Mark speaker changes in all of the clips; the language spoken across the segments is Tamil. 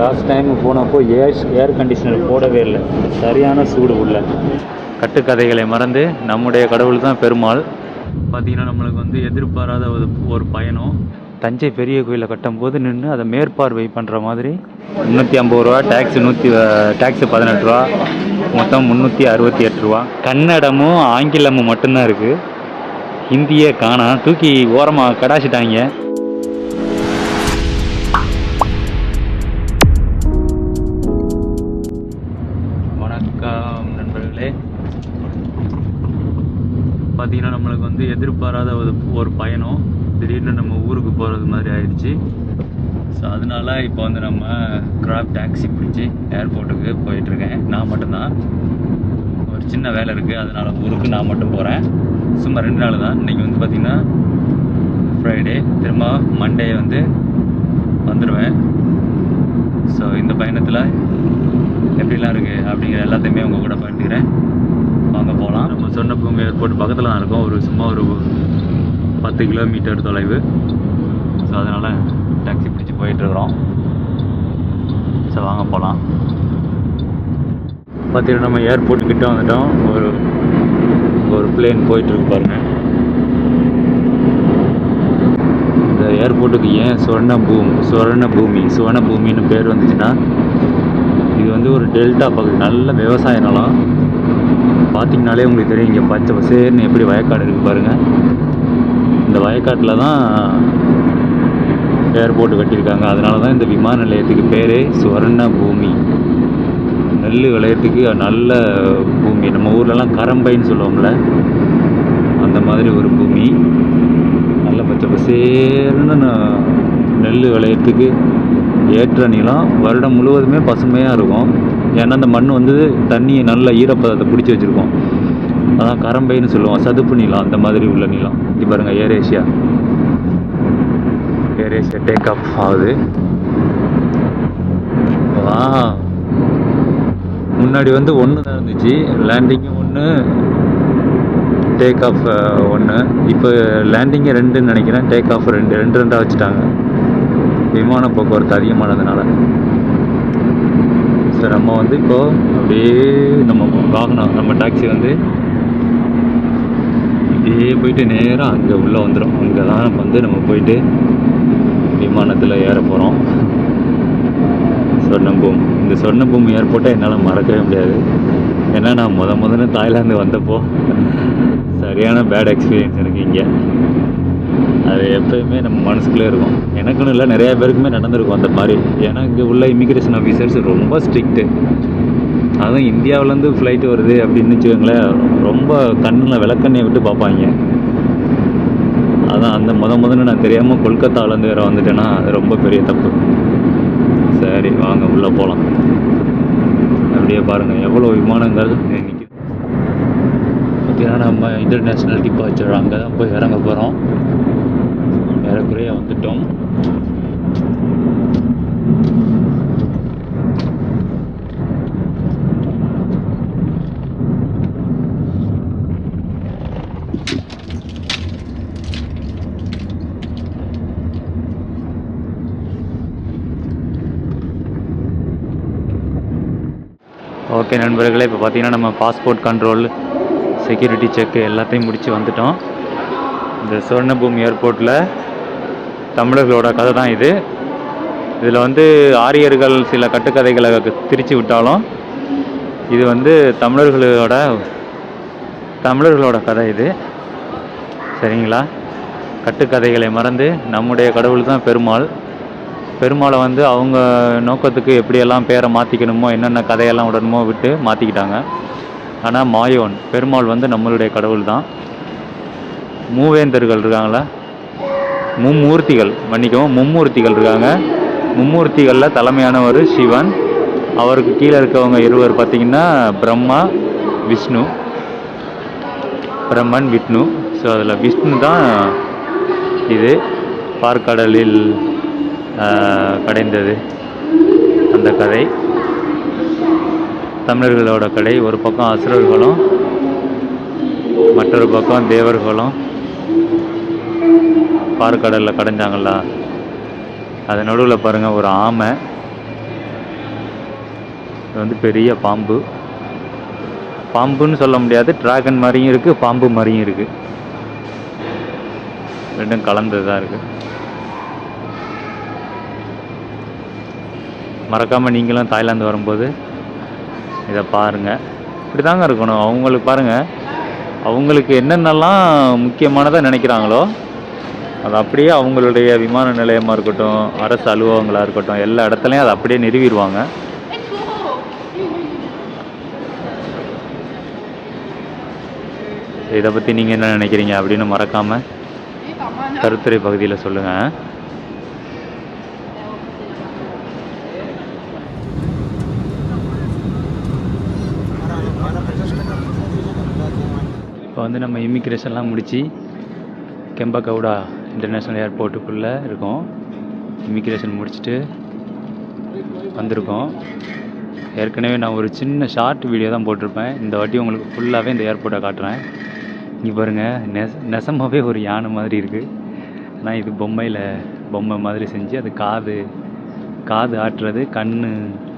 Speaker 1: லாஸ்ட் டைம் போனப்போ ஏர் கண்டிஷனர் போடவே இல்லை, சரியான சூடு உள்ள. கட்டுக்கதைகளை மறந்து நம்முடைய கடவுள் தான் பெருமாள். பார்த்திங்கன்னா நம்மளுக்கு வந்து எதிர்பாராத ஒரு பயணம். தஞ்சை பெரிய கோயிலை கட்டும்போது நின்று அதை மேற்பார்வை பண்ணுற மாதிரி 350 ரூபா டேக்ஸு 18 ரூபா, மொத்தம் 368 ரூபா. கன்னடமும் ஆங்கிலமும் மட்டும்தான் இருக்குது, ஹிந்தியே காணோம், தூக்கி ஓரமாக கடாச்சிட்டாங்க. வணக்கம் நண்பர்களே. பார்த்திங்கன்னா நம்மளுக்கு வந்து எதிர்பாராத ஒரு பயணம், திடீர்னு நம்ம ஊருக்கு போகிறது மாதிரி ஆயிடுச்சு. ஸோ அதனால இப்போ வந்து நம்ம கிராப் டாக்ஸி பிடிச்சி ஏர்போர்ட்டுக்கு போயிட்டுருக்கேன். நான் மட்டும்தான், ஒரு சின்ன வேலை இருக்குது, அதனால் ஊருக்கு நான் மட்டும் போகிறேன். சும்மா 2 நாள் தான். இன்றைக்கி வந்து பார்த்திங்கன்னா ஃப்ரைடே, திரும்ப மண்டே வந்து வந்துடுவேன். ஸோ இந்த பயணத்தில் எப்படிலாம் இருக்குது அப்படிங்கிற எல்லாத்தையுமே உங்கள் கூட பகிர்ந்துக்கிறேன். வாங்க போகலாம். நம்ம சொன்னப்பூமி ஏர்போர்ட் பக்கத்தில் தான் இருக்கும், சும்மா ஒரு 10 கிலோமீட்டர் தொலைவு. ஸோ அதனால் டாக்ஸி பிடிச்சி போயிட்டுருக்குறோம். ஸோ வாங்க போகலாம். பார்த்தீங்கன்னா நம்ம ஏர்போர்ட் கிட்ட வந்துட்டோம். ஒரு பிளேன் போயிட்டுருக்கு பாருங்கள். இந்த ஏர்போர்ட்டுக்கு ஏன் சுவர்ண பூமின்னு பேர் வந்துச்சுன்னா, இது வந்து ஒரு டெல்டா பகுதி, நல்ல விவசாய நிலம். பார்த்திங்கனாலே உங்களுக்கு தெரியும், இங்கே பச்சை பசேர்னு எப்படி வயக்காடு இருக்குது பாருங்கள். இந்த வயக்காட்டில் தான் ஏர்போர்ட்டு கட்டியிருக்காங்க. அதனால தான் இந்த விமான நிலையத்துக்கு பேரே சுவர்ண பூமி. நெல் விளையத்துக்கு நல்ல பூமி. நம்ம ஊர்லலாம் கரம்பைன்னு சொல்லுவோம்ல, அந்த மாதிரி ஒரு பூமி. நல்ல பச்சை பசேர்னு நெல் விளையத்துக்கு ஏற்ற நிலம். வருடம் முழுவதுமே பசுமையாக இருக்கும். ஏன்னா அந்த மண் வந்து தண்ணியை நல்ல ஈரப்பதத்தை பிடிச்சி வச்சுருக்கோம். அதான் கரம்பைன்னு சொல்லுவோம், சதுப்பு நிலம், அந்த மாதிரி உள்ள நிலம். இப்போ பாருங்கள், ஏர் ஏஷியா டேக் ஆஃப் ஆகுது. முன்னாடி வந்து 1 தான் இருந்துச்சு, லேண்டிங்கு 1, டேக் ஆஃப் 1. இப்போ லேண்டிங்கு 2ன்னு நினைக்கிறேன், டேக் ஆஃப் 2 வச்சுட்டாங்க, விமான போக்குவரத்து அதிகமானதுனால. ஸோ நம்ம வந்து இப்போது அப்படியே நம்ம டாக்ஸி வந்து இப்படியே போயிட்டு நேராக அங்கே உள்ளே வந்துடும். அங்கே தான் வந்து நம்ம போயிட்டு விமானத்தில் ஏற போகிறோம். இந்த சொர்ணபூமி ஏர்போர்ட்டை என்னால் மறக்கவே முடியாது. ஏன்னா நான் முதல்ல தாய்லாந்து வந்தப்போ சரியான பேட் எக்ஸ்பீரியன்ஸ் எனக்கு இங்கே. அது எப்போயுமே நம்ம மனசுக்குள்ளே இருக்கும். எனக்குன்னு இல்லை, நிறையா பேருக்குமே நடந்திருக்கும் அந்த மாதிரி. ஏன்னா இங்கே உள்ள இமிக்ரேஷன் ஆஃபீஸர்ஸ் ரொம்ப ஸ்ட்ரிக்ட்டு. அதுவும் இந்தியாவிலேருந்து ஃப்ளைட்டு வருது அப்படின்னு வச்சுக்கோங்களேன், ரொம்ப கண்ணில் விளக்கண்ணையை விட்டு பார்ப்பாங்க. அதான் அந்த முதல்ல நான் தெரியாமல் கொல்கத்தாவிலேருந்து வேறு வந்துட்டேன்னா அது ரொம்ப பெரிய தப்பு. சரி வாங்க உள்ளே போகலாம். அப்படியே பாருங்கள் எவ்வளோ விமானங்கள் நிற்கிது. பார்த்தீங்கன்னா நம்ம இன்டர்நேஷ்னல் டிபார்ச்சர் அங்கே தான் போய் இறங்க போகிறோம். ஏறக்குறைய வந்துட்டோம். ஓகே நண்பர்களே, இப்போ பார்த்தீங்கன்னா நம்ம பாஸ்போர்ட் கண்ட்ரோல், செக்யூரிட்டி செக்கு எல்லாத்தையும் முடித்து வந்துட்டோம். இந்த சுவர்ணபூமி ஏர்போர்ட்டில் தமிழர்களோட கதை தான் இது. இதில் வந்து ஆரியர்கள் சில கட்டுக்கதைகளை திரிச்சு விட்டாலும் இது வந்து தமிழர்களோட கதை இது. சரிங்களா? கட்டுக்கதைகளை மறந்து நம்முடைய கடவுள் தான் பெருமாளை வந்து அவங்க நோக்கத்துக்கு எப்படியெல்லாம் பேரை மாற்றிக்கணுமோ, என்னென்ன கதையெல்லாம் உடனுமோ விட்டு மாற்றிக்கிட்டாங்க. ஆனால் மாயோன் பெருமாள் வந்து நம்மளுடைய கடவுள் தான். மூவேந்தர்கள் இருக்காங்களா, மும்மூர்த்திகள் இருக்காங்க. மும்மூர்த்திகளில் தலைமையானவர் சிவன். அவருக்கு கீழே இருக்கவங்க இருவர் பார்த்திங்கன்னா பிரம்மன் விஷ்ணு. ஸோ அதில் விஷ்ணு தான் இது பார்க்கடலில் கடைந்தது அந்த கதை, தமிழர்களோட கதை. ஒரு பக்கம் அசுரர்களும் மற்றொரு பக்கம் தேவர்களும் பார்க்கடலில் கடைஞ்சாங்களா. அது நடுவில் பாருங்கள் ஒரு ஆமை இது வந்து பெரிய பாம்பு. பாம்புன்னு சொல்ல முடியாது, டிராகன் மாதிரியும் இருக்குது, பாம்பு மாதிரியும் இருக்குது. ரெண்டும் கலந்தது தான் இருக்குது. மறக்காமல் நீங்களும் தாய்லாந்து வரும்போது இதை பாருங்கள். இப்படி தாங்க இருக்கணும். அவங்களுக்கு பாருங்கள், அவங்களுக்கு என்னென்னலாம் முக்கியமானதாக நினைக்கிறாங்களோ அது அப்படியே அவங்களுடைய விமான நிலையமாக இருக்கட்டும், அரசு அலுவலகங்களாக இருக்கட்டும், எல்லா இடத்துலையும் அதை அப்படியே நிறுவிடுவாங்க. இதை பற்றி நீங்கள் என்ன நினைக்கிறீங்க அப்படின்னு மறக்காமல் கருத்துரை பகுதியில் சொல்லுங்கள். இப்போ வந்து நம்ம இமிக்ரேஷன்லாம் முடித்து கெம்பகவுடா இன்டர்நேஷ்னல் ஏர்போர்ட்டுக்குள்ளே இருக்கோம். இமிக்ரேஷன் முடிச்சுட்டு வந்திருக்கோம். ஏற்கனவே நான் ஒரு சின்ன ஷார்ட் வீடியோ தான் போட்டிருப்பேன். இந்த வாட்டி உங்களுக்கு ஃபுல்லாகவே இந்த ஏர்போர்ட்டை காட்டுறேன். இங்கே பாருங்கள், நெசமாகவே ஒரு யானை மாதிரி இருக்குது. ஆனால் இது பொம்மை மாதிரி செஞ்சு அது காது ஆட்டுறது, கண்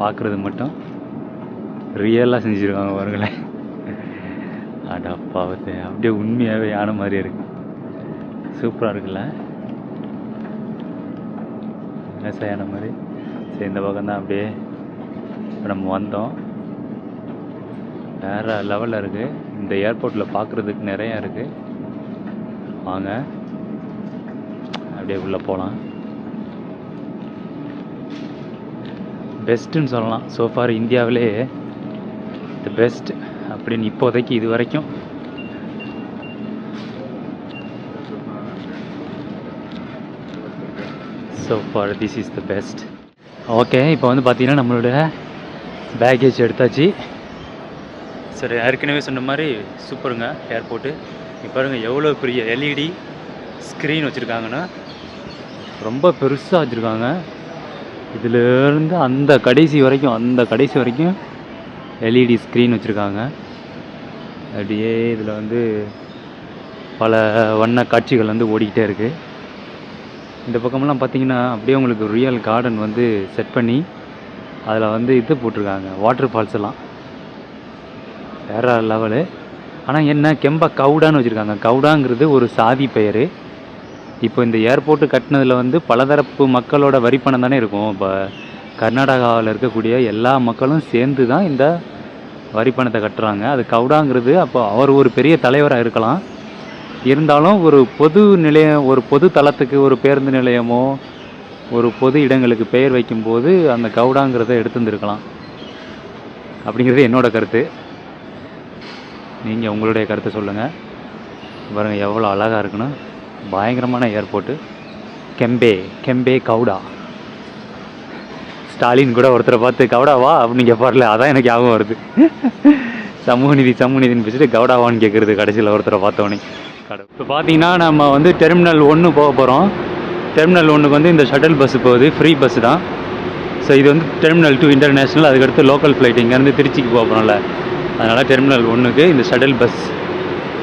Speaker 1: பார்க்குறது மட்டும் ரியலாக செஞ்சுருக்காங்க பாருங்களேன். அடப்பாவத்து, அப்படியே உண்மையாகவே யானை மாதிரி இருக்குது. சூப்பராக இருக்குல்ல, நெச யானை மாதிரி. சரி, இந்த பக்கம் தான் அப்படியே நம்ம வந்தோம். வேறு லெவலில் இருக்குது. இந்த ஏர்போர்ட்டில் பார்க்குறதுக்கு நிறையா இருக்குது. வாங்க அப்படியே உள்ளே போகலாம். பெஸ்ட்டுன்னு சொல்லலாம். சோஃபார் இந்தியாவிலே தி பெஸ்ட் அப்படின்னு இப்போதைக்கு இது வரைக்கும். So far this is the best. Okay, இப்போ வந்து பார்த்தீங்கன்னா நம்மளோட பேக்கேஜ் எடுத்தாச்சு. சரி, ஏற்கனவே சொன்ன மாதிரி சூப்பருங்க ஏர்போர்ட்டு. இப்போ பாருங்கள் எவ்வளோ பெரிய எல்இடி ஸ்க்ரீன் வச்சுருக்காங்கன்னா, ரொம்ப பெருசாக வச்சுருக்காங்க. இதிலேருந்து அந்த கடைசி வரைக்கும் எல்இடி ஸ்க்ரீன் வச்சுருக்காங்க. அப்படியே இதில் வந்து பல வண்ண காட்சிகள் வந்து ஓடிக்கிட்டே இருக்குது. இந்த பக்கமெல்லாம் பார்த்தீங்கன்னா அப்படியே உங்களுக்கு ரியல் கார்டன் வந்து செட் பண்ணி அதில் வந்து இது போட்டிருக்காங்க, வாட்டர் ஃபால்ஸ் எல்லாம் வேறு லெவலு. ஆனால் என்ன, கெம்பகவுடான்னு வச்சுருக்காங்க. கவுடாங்கிறது ஒரு சாதி பெயர். இப்போ இந்த ஏர்போர்ட்டு கட்டினதில் வந்து பலதரப்பு மக்களோட வரிப்பணம் தானே இருக்கும். இப்போ கர்நாடகாவில் இருக்கக்கூடிய எல்லா மக்களும் சேர்ந்து தான் இந்த வரிப்பணத்தை கட்டுறாங்க. அது கவுடாங்கிறது, அப்போ அவர் ஒரு பெரிய தலைவராக இருக்கலாம், இருந்தாலும் ஒரு பொது நிலையம், ஒரு பொது தளத்துக்கு ஒரு பேருந்து நிலையமோ ஒரு பொது இடங்களுக்கு பெயர் வைக்கும்போது அந்த கவுடாங்கிறத எடுத்துருந்துருக்கலாம் அப்படிங்கிறது என்னோட கருத்து. நீங்கள் உங்களுடைய கருத்தை சொல்லுங்கள். பாருங்கள் எவ்வளோ அழகாக இருக்குன்னு. பயங்கரமான ஏர்போர்ட்டு. கெம்பே கவுடா. ஸ்டாலின் கூட ஒருத்தரை பார்த்து கவுடாவா அப்படின்னு கேட்பார்ல, அதான் எனக்கு ஞாபகம் வருது. சமூக நீதினு பேசிட்டு கவுடாவான்னு கேட்குறது கடைசியில் ஒருத்தரை பார்த்தோன்னே. இப்போ பார்த்தீங்கன்னா நம்ம வந்து டெர்மினல் 1 போக போகிறோம். டெர்மினல் 1க்கு வந்து இந்த ஷட்டில் பஸ்ஸு போகுது, ஃப்ரீ பஸ்ஸு தான். ஸோ இது வந்து டெர்மினல் 2 இன்டர்நேஷ்னல், அதுக்கடுத்து லோக்கல் ஃப்ளைட் இங்கேருந்து திருச்சிக்கு போக போகிறோம்ல, அதனால் டெர்மினல் 1க்கு இந்த ஷட்டில் பஸ்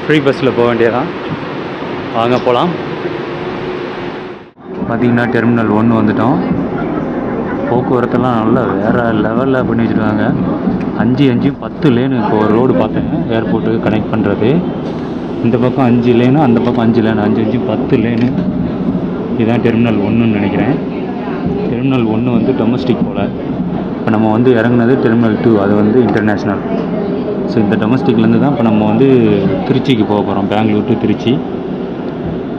Speaker 1: ஃப்ரீ பஸ்ஸில் போக வேண்டியதான். வாங்க போகலாம். பார்த்திங்கன்னா டெர்மினல் 1 வந்துட்டோம். போக்குவரத்தெல்லாம் நல்லா வேறு லெவலில் பண்ணி வச்சுருக்காங்க. 5 10 லேனு. இப்போ ஒரு ரோடு பார்த்தேன் ஏர்போர்ட்டுக்கு கனெக்ட் பண்ணுறது. இந்த பக்கம் 5 லேனு, அந்த பக்கம் 5 லேனு, 5 10 லேனு. இதுதான் டெர்மினல் 1ன்னு நினைக்கிறேன். டெர்மினல் 1 வந்து டொமஸ்டிக் போல். இப்போ நம்ம வந்து இறங்குனது டெர்மினல் 2, அது வந்து இன்டர்நேஷ்னல். ஸோ இந்த டொமஸ்டிக்லேருந்து தான் இப்போ நம்ம வந்து திருச்சிக்கு போக போகிறோம், Bangalore to Trichy.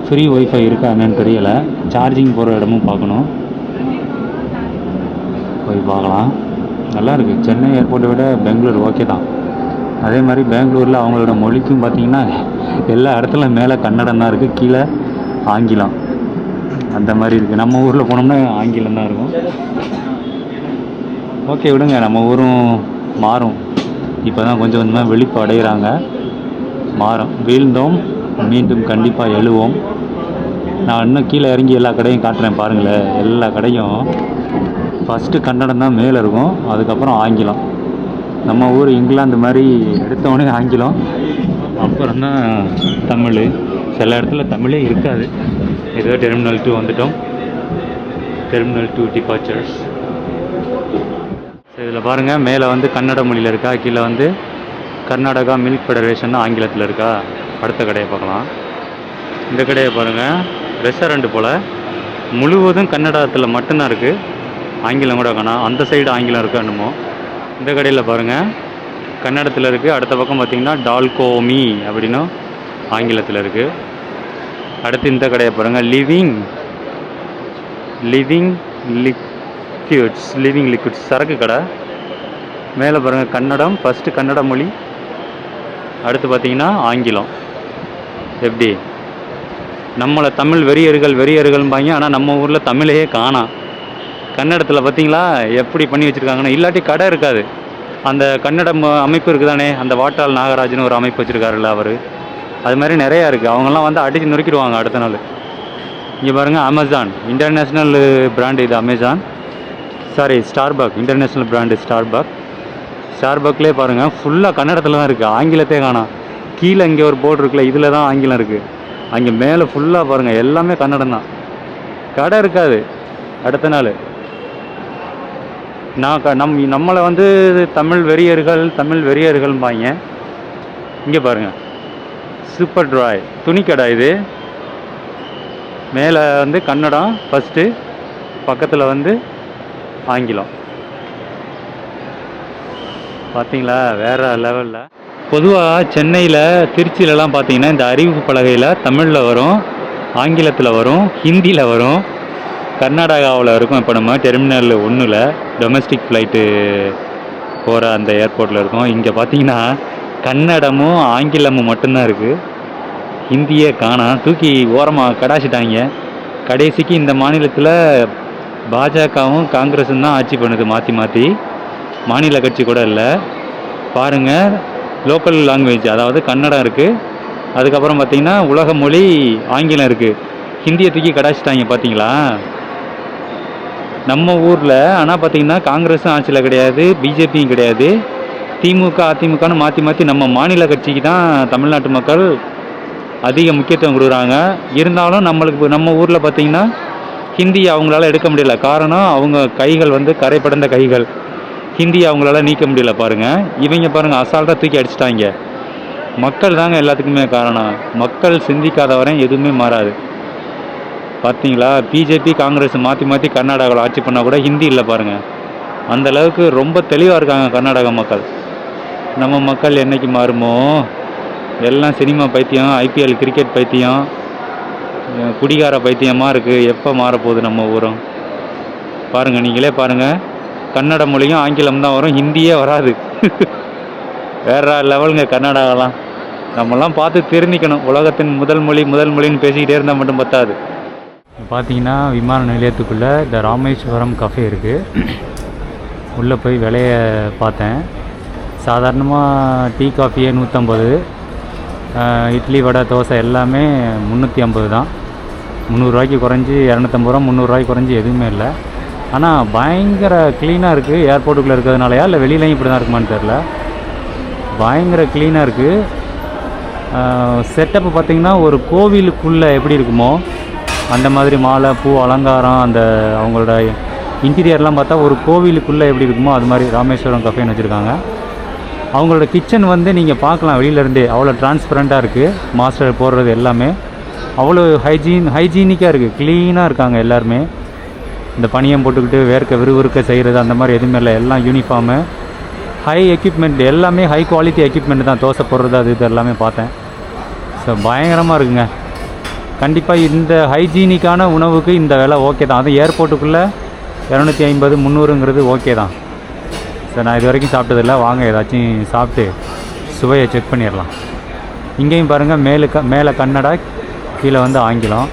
Speaker 1: Free wifi இருக்கா என்னன்னு தெரியலை. சார்ஜிங் போகிற இடமும் பார்க்கணும், போய் பார்க்கலாம். நல்லாயிருக்கு. சென்னை ஏர்போர்ட்டை விட பெங்களூர் ஓகே தான். அதே மாதிரி பெங்களூரில் அவங்களோட மொழிக்கும் பார்த்திங்கன்னா எல்லா இடத்துல மேலே கன்னடம் தான் இருக்குது, கீழே ஆங்கிலம் அந்த மாதிரி இருக்குது. நம்ம ஊரில் போனோம்னா ஆங்கிலம் தான் இருக்கும். ஓகே விடுங்க, நம்ம ஊரும் மாறும். இப்போ தான் கொஞ்சம் கொஞ்சமாக விழிப்பு அடைகிறாங்க. மாறும். வீழ்ந்தோம், மீண்டும் கண்டிப்பாக எழுவோம். நான் இன்னும் கீழே இறங்கி எல்லா கடையும் காட்டுறேன் பாருங்களேன். எல்லா கடையும் ஃபஸ்ட்டு கன்னடம் தான் மேலே இருக்கும், அதுக்கப்புறம் ஆங்கிலம். நம்ம ஊர் இங்கிலாந்து மாதிரி எடுத்தோடனே ஆங்கிலம், அப்புறம் தான் தமிழ். சில இடத்துல தமிழே இருக்காது. ஏதோ டெர்மினல் 2 வந்துட்டோம். Terminal 2 departures. ஸோ இதில் பாருங்கள், மேலே வந்து கன்னட மொழியில் இருக்கா, கீழே வந்து கர்நாடகா மில்க் ஃபெடரேஷன் ஆங்கிலத்தில் இருக்கா. அடுத்த கடையை பார்க்கலாம். இந்த கடையை பாருங்கள், ரெஸ்டாரண்ட் போல், முழுவதும் கன்னடத்தில் மட்டும்தான் இருக்குது, ஆங்கிலம் கூட காணோம். அந்த சைடு ஆங்கிலம் இருக்கா என்னமோ. இந்த கடையில் பாருங்கள், கன்னடத்தில் இருக்குது. அடுத்த பக்கம் பார்த்திங்கன்னா டால்கோமி அப்படின்னு ஆங்கிலத்தில் இருக்குது. அடுத்து இந்த கடையை பாருங்கள், லிவிங் லிக்விட்ஸ் சரக்கு கடை. மேலே பாருங்கள் கன்னடம், ஃபஸ்ட்டு கன்னட மொழி, அடுத்து பார்த்திங்கன்னா ஆங்கிலம். எப்படி நம்மளை தமிழ் வெறியர்கள்பாங்க, ஆனால் நம்ம ஊரில் தமிழையே காணோம். கன்னடத்தில் பார்த்தீங்களா எப்படி பண்ணி வச்சுருக்காங்கன்னா, இல்லாட்டி கடை இருக்காது. அந்த கன்னடம் அமைப்பு இருக்குதானே, அந்த வாட்டாள் நாகராஜன் ஒரு அமைப்பு வச்சுருக்காருல்ல அவர், அது மாதிரி நிறையா இருக்குது. அவங்கெல்லாம் வந்து அடித்து நொறுக்கிடுவாங்க அடுத்த நாள். இங்கே பாருங்கள், அமேசான் இன்டர்நேஷ்னல் பிராண்டு, இது Amazon, sorry Starbuck international brand ஸ்டார்பக்லேயே பாருங்கள் ஃபுல்லாக கன்னடத்தில் தான் இருக்குது, ஆங்கிலத்தே காணோம். கீழே இங்கே ஒரு போர்டு இருக்குல்ல, இதில் தான் ஆங்கிலம் இருக்குது. அங்கே மேலே ஃபுல்லாக பாருங்கள் எல்லாமே கன்னடம் தான், கடை இருக்காது அடுத்த நாள். நம்மளை வந்து தமிழ் வெறியர்கள்பாங்க. இங்கே பாருங்கள், சூப்பர் ட்ராய் துணிக்கடை இது. மேலே வந்து கன்னடம் ஃபஸ்ட்டு, பக்கத்தில் வந்து ஆங்கிலம். பார்த்தீங்களா, வேறு லெவலில். பொதுவாக சென்னையில், திருச்சியிலலாம் பார்த்தீங்கன்னா இந்த அறிவிப்பு பலகையில் தமிழில் வரும், ஆங்கிலத்தில் வரும், ஹிந்தியில் வரும், கர்நாடகாவில் இருக்கும். இப்போ நம்ம டெர்மினல் 1ல் டொமஸ்டிக் ஃப்ளைட்டு போகிற அந்த ஏர்போர்ட்டில் இருக்கும். இங்கே பார்த்தீங்கன்னா கன்னடமும் ஆங்கிலமும் மட்டும்தான் இருக்குது, ஹிந்தியே காணோம். தூக்கி ஓரமாக கடாச்சிட்டாங்க. கடைசிக்கு இந்த மாநிலத்தில் பாஜகவும் காங்கிரஸும் தான் ஆட்சி பண்ணுது, மாற்றி மாநில கட்சி கூட இல்லை. பாருங்கள், லோக்கல் லாங்குவேஜ் அதாவது கன்னடம் இருக்குது, அதுக்கப்புறம் பார்த்திங்கன்னா உலக மொழி ஆங்கிலம் இருக்குது, ஹிந்தியை தூக்கி கடாச்சிட்டாங்க. பார்த்தீங்களா நம்ம ஊரில். ஆனால் பார்த்திங்கன்னா காங்கிரஸும் ஆட்சியில் கிடையாது, பிஜேபியும் கிடையாது, திமுக அதிமுகன்னு மாற்றி நம்ம மாநில கட்சிக்கு தான் தமிழ்நாட்டு மக்கள் அதிக முக்கியத்துவம் கொடுக்குறாங்க. இருந்தாலும் நம்ம ஊரில் பார்த்திங்கன்னா ஹிந்தி அவங்களால எடுக்க முடியல. காரணம், அவங்க கைகள் வந்து கரைப்படந்த கைகள், ஹிந்தி அவங்களால நீக்க முடியல. பாருங்கள், இவங்க பாருங்கள் அசால்ட்டாக தூக்கி அடிச்சிட்டாங்க. மக்கள் தாங்க எல்லாத்துக்குமே காரணம். மக்கள் சிந்திக்காத வரை எதுவுமே மாறாது. பார்த்தீங்களா, பிஜேபி காங்கிரஸ் மாற்றி கர்நாடகாவில் ஆட்சி பண்ணால் கூட ஹிந்தி இல்லை பாருங்கள். அந்தளவுக்கு ரொம்ப தெளிவாக இருக்காங்க கர்நாடகா மக்கள். நம்ம மக்கள் என்றைக்கு மாறுமோ, எல்லாம் சினிமா பைத்தியம், ஐபிஎல் கிரிக்கெட் பைத்தியம், குடிகார பைத்தியமாக இருக்குது. எப்போ மாறப்போகுது நம்ம ஊரும் பாருங்கள், நீங்களே பாருங்கள். கன்னட மொழியும் ஆங்கிலம் தான் வரும், ஹிந்தியே வராது. வேறு லெவலுங்க கர்நாடகாலாம். நம்மலாம் பார்த்து தெரிஞ்சிக்கணும். உலகத்தின் முதல் மொழின்னு பேசிக்கிட்டே இருந்தால் மட்டும் பத்தாது. பார்த்தீங்கன்னா விமான நிலையத்துக்குள்ளே இந்த ராமேஸ்வரம் கஃபே இருக்குது. உள்ளே போய் விலைய பார்த்தேன். சாதாரணமாக டீ காஃபியே 150, இட்லி வடை தோசை எல்லாமே 350 தான். 300 ரூபாய்க்கு குறைஞ்சி, 250 ரூபா 300 ரூபாய்க்கு குறைஞ்சி எதுவுமே இல்லை. ஆனால் பயங்கர க்ளீனாக இருக்குது. ஏர்போர்ட்டுக்குள்ளே இருக்கிறதுனாலயா இல்லை வெளியிலையும் இப்படி தான் இருக்குமான்னு தெரில, பயங்கர க்ளீனாக இருக்குது. செட்டப்பு பார்த்திங்கன்னா ஒரு கோவிலுக்குள்ளே எப்படி இருக்குமோ அந்த மாதிரி மாலை, பூ, அலங்காரம், அந்த அவங்களோட இன்டீரியர்லாம் பார்த்தா ஒரு கோவிலுக்குள்ளே எப்படி இருக்குமோ அது மாதிரி ராமேஸ்வரம் கஃபேன்னு வச்சுருக்காங்க. அவங்களோட கிச்சன் வந்து நீங்கள் பார்க்கலாம் வெளியிலேருந்தே, அவ்வளோ டிரான்ஸ்பரண்ட்டாக இருக்குது. மாஸ்டர் போடுறது எல்லாமே அவ்வளோ ஹைஜீனிக்காக இருக்குது, க்ளீனாக இருக்காங்க எல்லாருமே. இந்த பனியம் போட்டுக்கிட்டு விறுவிறுக்க செய்கிறது அந்த மாதிரி எதுவுமே இல்லை. எல்லாம் யூனிஃபார்மு, ஹை எக்யூப்மெண்ட், எல்லாமே ஹை குவாலிட்டி எக்யூப்மெண்ட் தான். தோசை போடுறது அது இது எல்லாமே பார்த்தேன். ஸோ பயங்கரமாக இருக்குங்க. கண்டிப்பாக இந்த ஹைஜீனிக்கான உணவுக்கு இந்த விலை ஓகே தான். அது ஏர்போர்ட்டுக்குள்ளே 250 300ங்கிறது ஓகே தான். சார் நான் இது வரைக்கும் சாப்பிட்டதில்லை, வாங்க ஏதாச்சும் சாப்பிட்டு சுவையை செக் பண்ணிடலாம். இங்கேயும் பாருங்கள், மேலே கன்னடா, கீழே வந்து ஆங்கிலம்.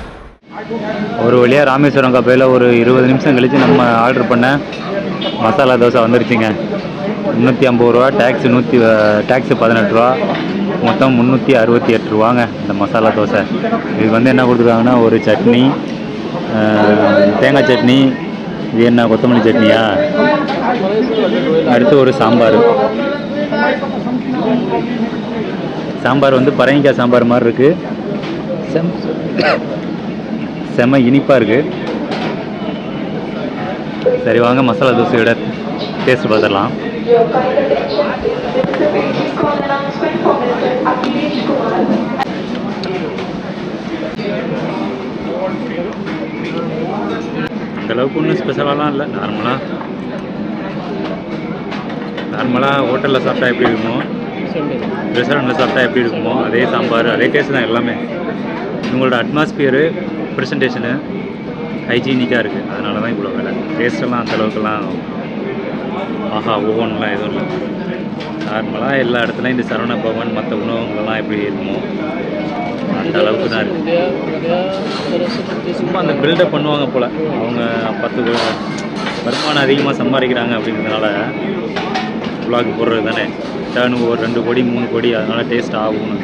Speaker 1: ஒரு வழியாக ராமேஸ்வரம் கப்பையில் ஒரு 20 நிமிஷம் கழித்து நம்ம ஆர்டர் பண்ண மசாலா தோசை வந்துருச்சுங்க. 350 ரூபா, டேக்ஸு 18 ரூபா, மொத்தம் 368 ரூபாங்க இந்த மசாலா தோசை. இதுக்கு வந்து என்ன கொடுத்துருக்காங்கன்னா, ஒரு சட்னி, தேங்காய் சட்னி, இது என்ன கொத்தமல்லி சட்னியா, அடுத்து ஒரு சாம்பார் வந்து பரங்கிக்காய் சாம்பார் மாதிரி இருக்குது. செம்ம இனிப்பாக இருக்குது. சரி வாங்க மசாலா தோசையோட டேஸ்ட் பார்த்துடலாம். அந்தளவுக்கு ஒன்றும் ஸ்பெஷலாலாம் இல்லை. நார்மலாக ஹோட்டலில் சாப்பிட்டா எப்படி இருக்குமோ, ரெஸ்டாரண்ட்டில் சாப்பிட்டா எப்படி இருக்குமோ அதே சாம்பார் அதே டேஸ்ட் தான் எல்லாமே. இவங்களோட அட்மாஸ்பியரு, ப்ரெசன்டேஷனு ஹைஜீனிக்காக இருக்குது. அதனால தான் இவ்வளோ வேலை. டேஸ்ட்டெல்லாம் அந்தளவுக்குலாம் ஆஹா ஓவன்லாம் எதுவும் இல்லை. நார்மலாக எல்லா இடத்துலையும் இந்த சரவண பவன் மற்ற உணவகங்கள்லாம் எப்படி இருக்குமோ அந்த அளவுக்கு தான் இருக்குது. சும்மா அந்த பில்டப் பண்ணுவாங்க போல். அவங்க 10 வருமானம் அதிகமாக சம்பாதிக்கிறாங்க அப்படிங்கிறதுனால விளாக் போடுறது தானே. டர்ன் ஓவர் 2 கோடி 3 கோடி, அதனால் டேஸ்ட் ஆகும்னு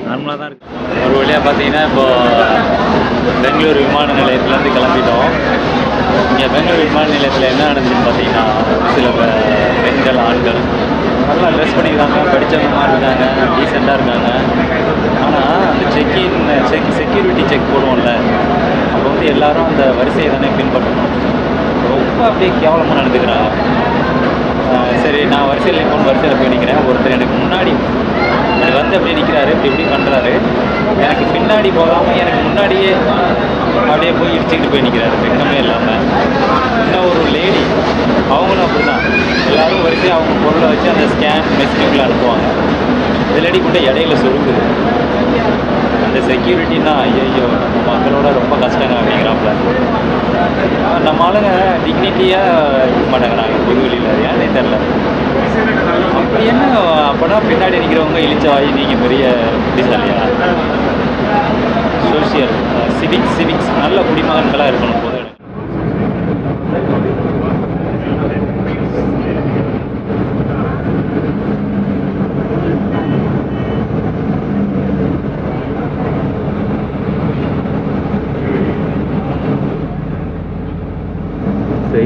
Speaker 1: நார்மலாக தான் இருக்குது. ஒரு வழியாக பார்த்தீங்கன்னா இப்போது பெங்களூர் விமான நிலையத்துலேருந்து கிளம்பிட்டோம். இங்கே பெங்களூர் விமான நிலையத்தில் என்ன நடந்துச்சுன்னு பார்த்தீங்கன்னா, சில பெண்கள் ஆண்கள் நல்லா ட்ரெஸ் பண்ணிக்கிறாங்க, படித்தவங்க மாதிரி இருக்காங்க, டீசெண்டாக இருக்காங்க. ஆனால் அந்த செக்யூரிட்டி செக் போடுவோம்ல, அப்போ வந்து எல்லோரும் அந்த வரிசையை தானே பின்பற்றணும். ரொம்ப அப்படியே கேவலமாக நடந்துக்கிறாங்க. சரி நான் வரிசையில் போய் நிற்கிறேன். ஒருத்தர் எனக்கு முன்னாடி வந்து அப்படியே நிற்கிறாரு, இப்படி பண்ணுறாரு. எனக்கு பின்னாடி போகாமல் எனக்கு முன்னாடியே அப்படியே போய் இடிச்சுக்கிட்டு போய் நிற்கிறாரு, வெக்கமே இல்லாமல். இன்னும் ஒரு லேடி, அவங்களும் அப்படி தான். எல்லோரும் வரிசையாக அவங்க பொருளை வச்சு அந்த ஸ்கேன் மெஷினுக்குள்ளே அனுப்புவாங்க. இந்த லேடி கூட இடையில சொருக்குது. அந்த செக்யூரிட்டின்னா ஐயோ நம்ம மக்களோட ரொம்ப கஷ்டங்க அப்படிங்கிறாப்புல. நம்ம ஆளுங்க டிக்னிட்டியாக இருக்க மாட்டேங்கிறாங்க பொது வெளியில், ஏன்னே தெரில. அப்படி என்ன அப்போனா பின்னாடி நிற்கிறவங்க இழிச்சவாயி நீங்கள் பெரிய புத்திசாலியா? சோஷியல் சிவிக்ஸ் நல்ல குடிமகன்களாக இருக்கணும் பொது.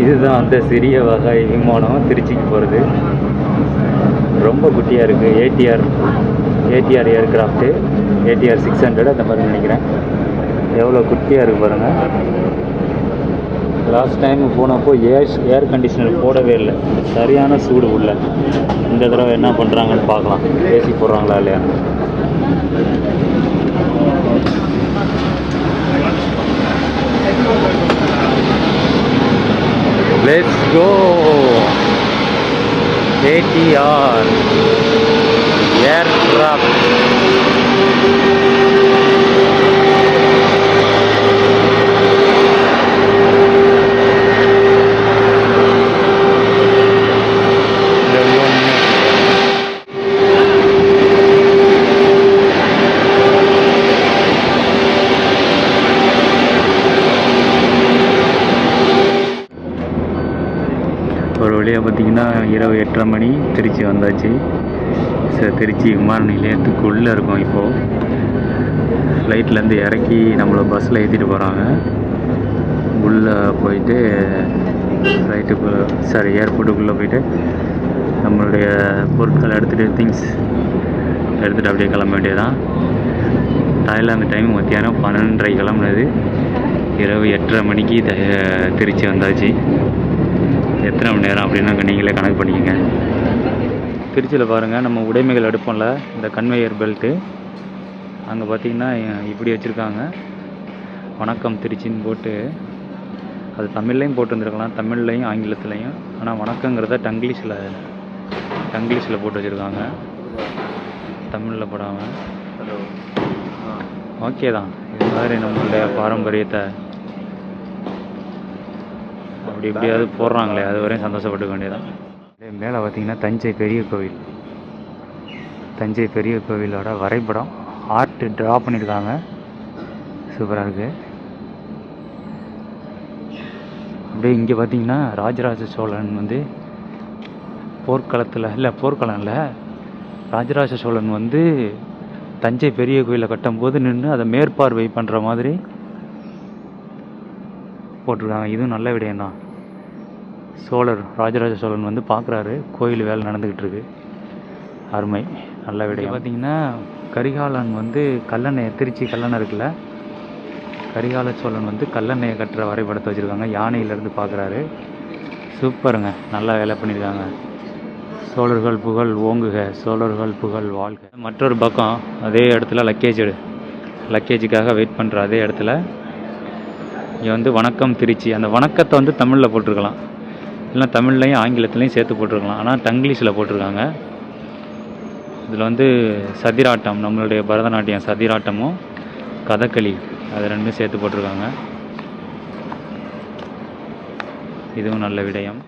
Speaker 1: இதுதான் அந்த சிறிய வகை விமானம் திருச்சிக்கு போகிறது. ரொம்ப குட்டியாக இருக்குது. ஏடிஆர் ஏர்கிராஃப்ட்டு, ஏடிஆர் 600 அந்த மாதிரி நினைக்கிறேன். எவ்வளோ குட்டியாக இருக்குது பாருங்கள். லாஸ்ட் டைம் போனப்போ ஏர் கண்டிஷனர் போடவே இல்லை, சரியான சூடு உள்ள. இந்த தடவை என்ன பண்ணுறாங்கன்னு பார்க்கலாம், ஏசி போடுறாங்களா இல்லையா. Let's go ATR aircraft. ஒரு வழியாக பார்த்திங்கன்னா இரவு 8:30 மணி திருச்சி வந்தாச்சு. திருச்சி விமான நிலையத்துக்குள்ளே இருக்கோம். இப்போது ஃப்ளைட்லேருந்து இறக்கி நம்மளை பஸ்ஸில் ஏற்றிட்டு போகிறாங்க. உள்ளே போயிட்டு ஏர்போர்ட்டுக்குள்ளே போயிட்டு நம்மளுடைய பொருட்களை திங்ஸ் எடுத்துகிட்டு அப்படியே கிளம்ப வேண்டியதான். தாய்லாந்து டைம் மத்தியானம் 12:30 கிளம்புனது. இரவு 8:30 மணிக்கு திருச்சி வந்தாச்சு. எத்தனை மணி நேரம் அப்படின்னு நீங்களே கணக்கு பண்ணிக்கோங்க. திருச்சியில் பாருங்கள், நம்ம உடைமைகள் எடுப்போம்ல, இந்த கன்வேயர் பெல்ட்டு, அங்கே பார்த்திங்கன்னா இப்படி வச்சுருக்காங்க. வணக்கம் திருச்சின்னு போட்டு, அது தமிழ்லையும் போட்டுருந்துருக்கலாம், தமிழ்லையும் ஆங்கிலத்துலேயும். ஆனால் வணக்கங்கிறத டங்கிலீஷில் போட்டு வச்சுருக்காங்க, தமிழில் போடாமல். ஓகே தான், இது மாதிரி நம்மளுடைய பாரம்பரியத்தை அப்படி எப்படியாவது போடுறாங்களே, அது வரையும் சந்தோஷப்பட்டுக்க வேண்டியதான். மேலே பார்த்திங்கன்னா தஞ்சை பெரிய கோவிலோட வரைபடம் ஆர்ட் ட்ரா பண்ணியிருக்காங்க. சூப்பராக இருக்குது. அப்படியே இங்கே பார்த்திங்கன்னா ராஜராஜ சோழன் வந்து போர்க்களம் இல்லை, ராஜராஜ சோழன் வந்து தஞ்சை பெரிய கோயிலை கட்டும்போது நின்று அதை மேற்பார்வை பண்ணுற மாதிரி போட்டிருக்காங்க. இதுவும் நல்ல விடயம்தான். ராஜராஜ சோழன் வந்து பார்க்குறாரு, கோயில் வேலை நடந்துக்கிட்டு இருக்கு. அருமை, நல்ல விடயம். பார்த்திங்கன்னா கரிகாலன் வந்து திருச்சி கல்லணை இருக்குல்ல, கரிகால சோழன் வந்து கல்லணையை கட்டுற வரைபடத்தை வச்சுருக்காங்க. யானையிலேருந்து பார்க்குறாரு. சூப்பருங்க, நல்லா வேலை பண்ணியிருக்காங்க. சோழர்கள் புகழ் ஓங்குக, சோழர்கள் புகழ் வாழ்க. மற்றொரு பக்கம் அதே இடத்துல லக்கேஜுக்காக வெயிட் பண்ணுற அதே இடத்துல இங்கே வந்து வணக்கம் திருச்சி. அந்த வணக்கத்தை வந்து தமிழில் போட்டிருக்கலாம், இல்லை தமிழ்லையும் ஆங்கிலத்துலேயும் சேர்த்து போட்டிருக்கலாம். ஆனால் டங்கிலீஷில் போட்டிருக்காங்க. இதில் வந்து சதிராட்டம், நம்மளுடைய பரதநாட்டியம் சதிராட்டமும் கதகளி அது ரெண்டும் சேர்த்து போட்டிருக்காங்க. இதுவும் நல்ல விடயம்.